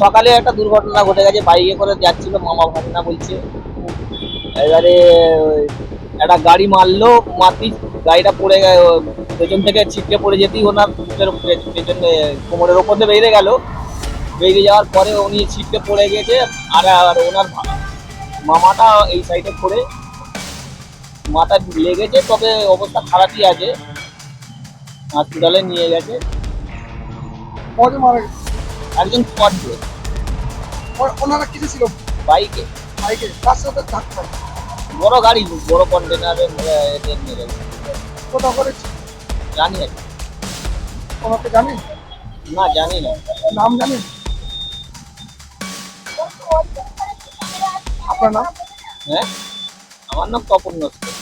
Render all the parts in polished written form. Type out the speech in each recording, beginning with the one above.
সকালে একটা দুর্ঘটনা ঘটে গেছে, বাইকে করে যাচ্ছিল মামা ভাগনা বলছে। এবারে একটা গাড়ি মারলো, মারতেই গাড়িটা পড়ে গেল, পেছন থেকে ছিটকে পড়ে যেতেই ওনার পেছনে কোমরের ওপর দিয়ে বেরিয়ে গেল। বেরিয়ে যাওয়ার পরে উনি ছিটকে পড়ে গেছে। আর ওনার মামাটা এই সাইডে পড়ে মাথা লেগেছে, তবে অবস্থা খারাপই আছে, হসপিটালে নিয়ে গেছে। কজন মারা গেছে? একজন স্পট ডেড। ওনারা কিছু ছিল বাইকে, বাইকে, তার সাথে ধাক্কা বড় গাড়ি, বড় কন্টেনারে এতে নিয়ে গেছে। কোথাও করেছে জানি না। ওনাকে জানেন? না, জানি না। নাম জানেন? আপনার নাম? হ্যাঁ, আমার নাম তপন নস্কর।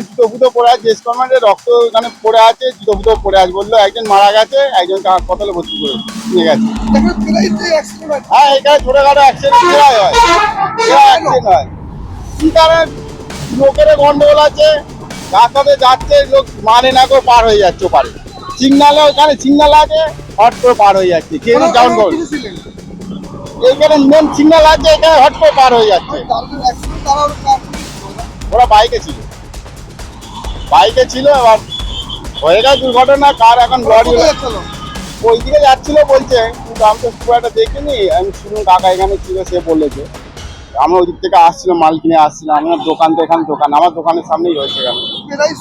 জুতো ফুটো পড়ে আছে, স্কর্মারের রক্ত এখানে পড়ে আছে, জুতো ফুটো পড়ে আছে। বললো একজন মারা গেছে, একজনকে হাসপাতালে ভর্তি করে নিয়ে গেছে। দেখুন প্রায়ই অ্যাক্সিডেন্ট হয়। হ্যাঁ, এখানে ছোটখাটো অ্যাক্সিডেন্ট প্রায় হয়, অ্যাক্সিডেন্ট হয়। কি কারণে? লোকের গন্ডগোল আছে, রাস্তাতে যাচ্ছে লোক মানে না করে পার হয়ে যাচ্ছে ওপারে। সিগনালে ওখানে সিগনাল আছে, হট করে পার হয়ে যাচ্ছে। কেউ ডাউন করবে, কিছু ছিলেন এইখানে মেন সিগনাল আছে, এখানে হট করে পার হয়ে যাচ্ছে। তাদের অ্যাক্সিডেন্ট তারা ওরা বাইকে ছিল, বাইকে ছিল। এবার হয়ে গেছে দুর্ঘটনা। কার এখন লরি ওই দিকে যাচ্ছিল বলছে, কিন্তু আমি তো খুব একটা দেখিনি। আমি শুনুন কাকা এখানে ছিল, সে বলেছে। আমরা ওই দিক থেকে আসছিলাম, মাল কিনে আসছিলাম। আমার দোকান তো এখানে দোকান, আমার দোকানের সামনেই হয়েছে এখানে। প্রায়